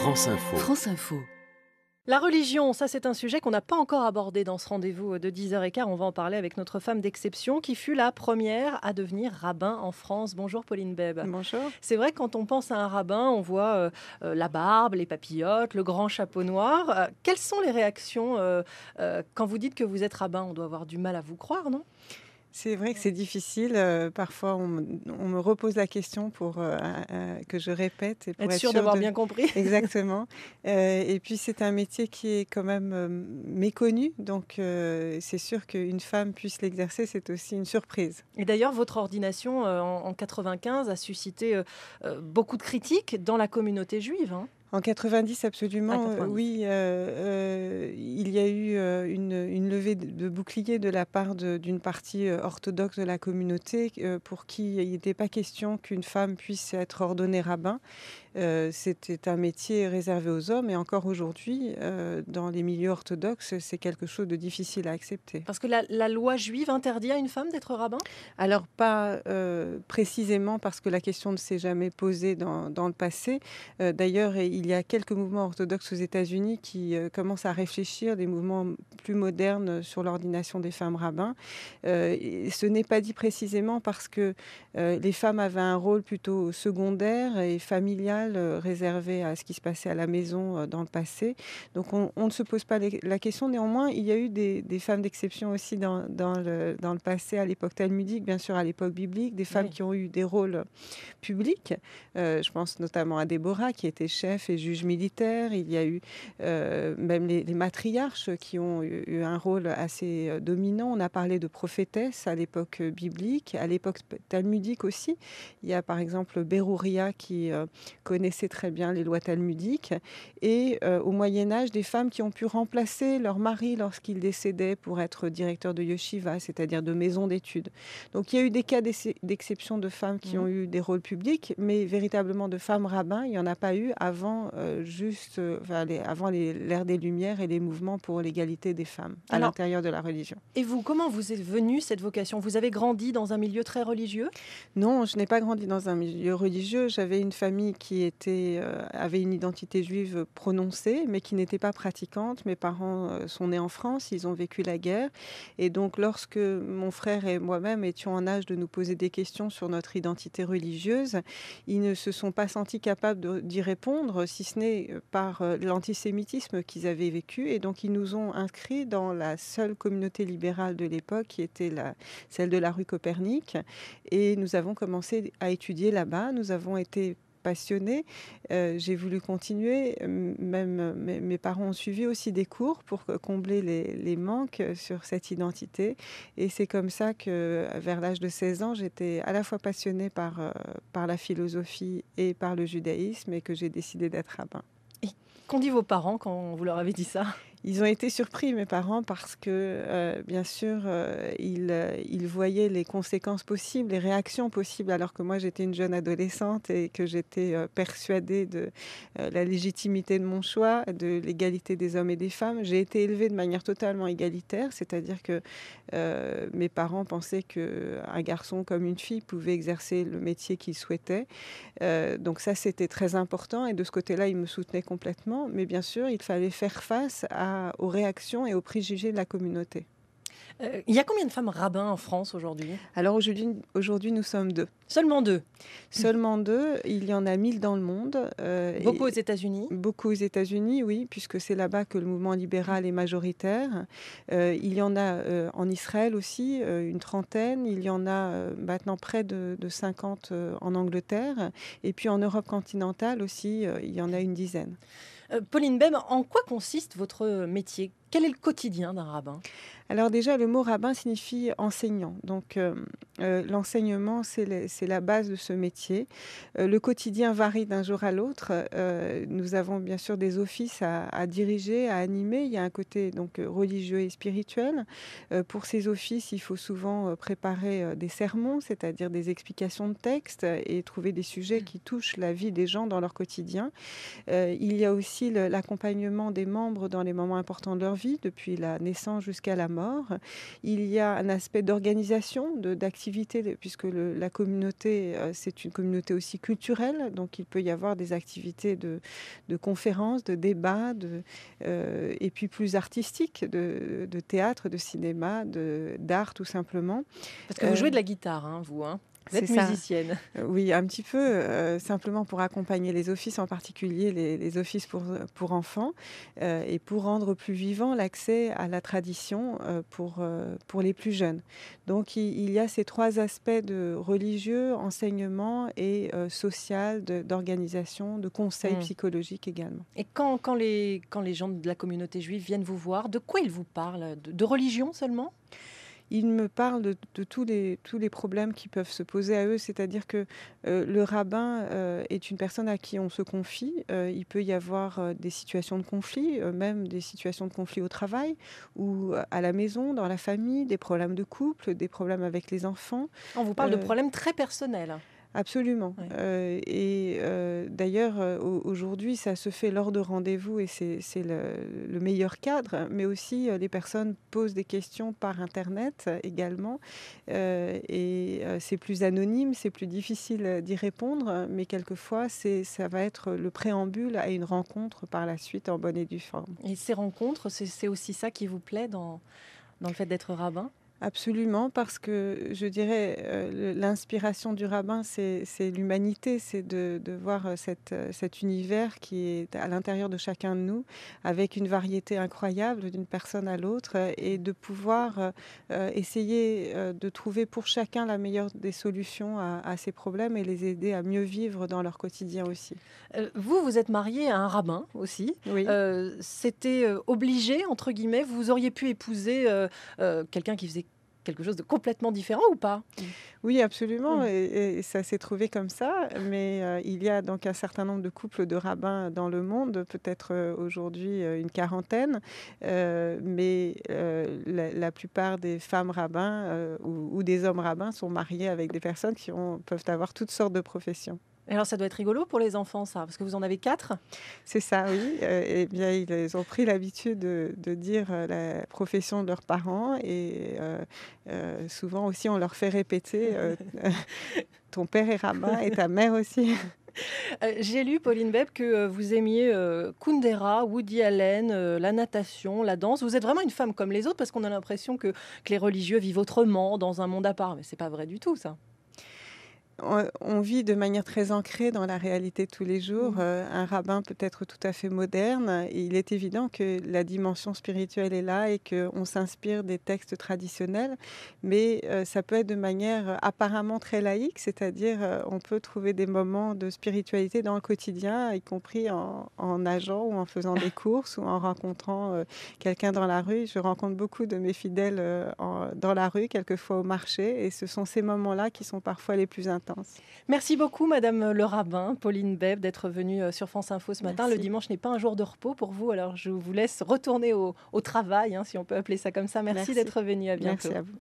France Info. France Info. La religion, ça c'est un sujet qu'on n'a pas encore abordé dans ce rendez-vous de 10h15. On va en parler avec notre femme d'exception qui fut la première à devenir rabbin en France. Bonjour Pauline Beb. Bonjour. C'est vrai que quand on pense à un rabbin, on voit la barbe, les papillotes, le grand chapeau noir. Quelles sont les réactions quand vous dites que vous êtes rabbin? On doit avoir du mal à vous croire, non? C'est vrai que c'est difficile. Parfois, on me repose la question pour que je répète. Et pour Être sûr d'avoir bien compris. Exactement. Et puis, c'est un métier qui est quand même méconnu. Donc, c'est sûr qu'une femme puisse l'exercer, c'est aussi une surprise. Et d'ailleurs, votre ordination en 95 a suscité beaucoup de critiques dans la communauté juive, hein. En 90, absolument, 90. oui. Il y a eu une levée de bouclier de la part d'une partie orthodoxe de la communauté pour qui il n'était pas question qu'une femme puisse être ordonnée rabbin. C'était un métier réservé aux hommes et encore aujourd'hui, dans les milieux orthodoxes, c'est quelque chose de difficile à accepter. Parce que la loi juive interdit à une femme d'être rabbin? Alors pas précisément parce que la question ne s'est jamais posée dans le passé. D'ailleurs, il y a quelques mouvements orthodoxes aux États-Unis qui commencent à réfléchir, des mouvements plus modernes sur l'ordination des femmes rabbins. Et ce n'est pas dit précisément parce que les femmes avaient un rôle plutôt secondaire et familial réservé à ce qui se passait à la maison dans le passé. Donc on ne se pose pas la question. Néanmoins, il y a eu des femmes d'exception aussi dans le passé, à l'époque talmudique, bien sûr à l'époque biblique, des femmes qui ont eu des rôles publics. Je pense notamment à Déborah qui était chef et juge militaire. Il y a eu même les matriarches qui ont eu un rôle assez dominant. On a parlé de prophétesses à l'époque biblique, à l'époque talmudique aussi. Il y a par exemple Bérouria qui connaissait très bien les lois talmudiques. Et au Moyen-Âge, des femmes qui ont pu remplacer leur mari lorsqu'il décédait pour être directeur de yeshiva, c'est-à-dire de maison d'études. Donc il y a eu des cas d'exception de femmes qui ont eu des rôles publics, mais véritablement de femmes rabbins, il n'y en a pas eu avant avant l'ère des Lumières et les mouvements pour l'égalité des femmes à l'intérieur de la religion. Et vous, comment vous est venue cette vocation? Vous avez grandi dans un milieu très religieux? Non, je n'ai pas grandi dans un milieu religieux. J'avais une famille qui avait une identité juive prononcée, mais qui n'était pas pratiquante. Mes parents sont nés en France, ils ont vécu la guerre. Et donc, lorsque mon frère et moi-même étions en âge de nous poser des questions sur notre identité religieuse, ils ne se sont pas sentis capables d'y répondre, si ce n'est par l'antisémitisme qu'ils avaient vécu. Et donc, ils nous ont inscrits dans la seule communauté libérale de l'époque, qui était celle de la rue Copernic. Et nous avons commencé à étudier là-bas. Nous avons été passionnés. J'ai voulu continuer. Même mes parents ont suivi aussi des cours pour combler les manques sur cette identité. Et c'est comme ça que, vers l'âge de 16 ans, j'étais à la fois passionnée par la philosophie et par le judaïsme et que j'ai décidé d'être rabbin. Et qu'ont dit vos parents quand vous leur avez dit ça? Ils ont été surpris, mes parents, parce que, bien sûr, ils voyaient les conséquences possibles, les réactions possibles, alors que moi, j'étais une jeune adolescente et que j'étais persuadée de la légitimité de mon choix, de l'égalité des hommes et des femmes. J'ai été élevée de manière totalement égalitaire, c'est-à-dire que mes parents pensaient qu'un garçon comme une fille pouvait exercer le métier qu'il souhaitait. Donc ça, c'était très important et de ce côté-là, ils me soutenaient complètement. Mais bien sûr, il fallait faire face aux réactions et aux préjugés de la communauté. Il y a combien de femmes rabbins en France aujourd'hui? Alors aujourd'hui, nous sommes 2. Seulement 2. Seulement 2. Il y en a 1000 dans le monde. Beaucoup aux États-Unis? Beaucoup aux États-Unis, oui, puisque c'est là-bas que le mouvement libéral est majoritaire. Il y en a en Israël aussi, une trentaine. Il y en a maintenant près de 50 en Angleterre. Et puis en Europe continentale aussi, il y en a une dizaine. Pauline Beb, en quoi consiste votre métier? Quel est le quotidien d'un rabbin? Alors déjà, le mot rabbin signifie enseignant. Donc l'enseignement, c'est la base de ce métier. Le quotidien varie d'un jour à l'autre. Nous avons bien sûr des offices à diriger, à animer. Il y a un côté donc religieux et spirituel. Pour ces offices, il faut souvent préparer des sermons, c'est-à-dire des explications de texte et trouver des sujets qui touchent la vie des gens dans leur quotidien. Il y a aussi l'accompagnement des membres dans les moments importants de leur vie, depuis la naissance jusqu'à la mort. Il y a un aspect d'organisation, d'activité, puisque la communauté communauté, c'est une communauté aussi culturelle, donc il peut y avoir des activités de conférences, de débats, et puis plus artistiques, de théâtre, de cinéma, d'art tout simplement. Parce que vous jouez de la guitare, hein, vous, hein? Vous C'est êtes ça. musicienne. Oui, un petit peu, simplement pour accompagner les offices, en particulier les offices pour enfants, et pour rendre plus vivant l'accès à la tradition, pour les plus jeunes. Donc il y a ces 3 aspects de religieux, enseignement et social, d'organisation, de conseils Mmh. psychologiques également. Et quand les gens de la communauté juive viennent vous voir, de quoi ils vous parlent? De religion seulement? Ils me parlent de tous les problèmes qui peuvent se poser à eux, c'est-à-dire que, le rabbin, est une personne à qui on se confie. Il peut y avoir, des situations de conflit, même des situations de conflit au travail ou à la maison, dans la famille, des problèmes de couple, des problèmes avec les enfants. On vous parle de Heu problèmes très personnels. Absolument, Ouais. d'ailleurs, aujourd'hui, ça se fait lors de rendez-vous et c'est le meilleur cadre, mais aussi, les personnes posent des questions par internet, également, c'est plus anonyme, c'est plus difficile, d'y répondre, mais quelquefois ça va être le préambule à une rencontre par la suite en bonne et due forme. Et ces rencontres, c'est aussi ça qui vous plaît dans le fait d'être rabbin? Absolument, parce que je dirais, l'inspiration du rabbin, c'est l'humanité, c'est de voir, cet univers qui est à l'intérieur de chacun de nous, avec une variété incroyable d'une personne à l'autre, et de pouvoir, essayer, de trouver pour chacun la meilleure des solutions à ces problèmes et les aider à mieux vivre dans leur quotidien aussi. Vous êtes mariée à un rabbin aussi. Oui. C'était, «obligé» entre guillemets? Vous auriez pu épouser, quelqu'un qui faisait quelque chose de complètement différent ou pas? Oui, absolument, Mmh. et ça s'est trouvé comme ça, mais il y a donc un certain nombre de couples de rabbins dans le monde, peut-être, aujourd'hui, une quarantaine, mais la plupart des femmes rabbins, ou des hommes rabbins sont mariés avec des personnes peuvent avoir toutes sortes de professions. Et alors ça doit être rigolo pour les enfants ça, parce que vous en avez 4. C'est ça, oui, et bien, ils ont pris l'habitude de dire, la profession de leurs parents, et souvent aussi on leur fait répéter, «Ton père est rabbin et ta mère aussi». J'ai lu, Pauline Beb, que, vous aimiez, Kundera, Woody Allen, la natation, la danse. Vous êtes vraiment une femme comme les autres parce qu'on a l'impression que les religieux vivent autrement, dans un monde à part, mais c'est pas vrai du tout ça. On vit de manière très ancrée dans la réalité de tous les jours. Mmh. Un rabbin peut être tout à fait moderne. Et il est évident que la dimension spirituelle est là et qu'on s'inspire des textes traditionnels, mais ça peut être de manière apparemment très laïque, c'est-à-dire on peut trouver des moments de spiritualité dans le quotidien, y compris en nageant ou en faisant des courses ou en rencontrant quelqu'un dans la rue. Je rencontre beaucoup de mes fidèles dans la rue, quelquefois au marché, et ce sont ces moments-là qui sont parfois les plus intenses. Merci beaucoup madame le rabbin, Pauline Beb, d'être venue, sur France Info ce matin. Le Merci. dimanche n'est pas un jour de repos pour vous, alors je vous laisse retourner au travail, hein, si on peut appeler ça comme ça. Merci Merci. d'être venue, à bientôt. Merci à vous.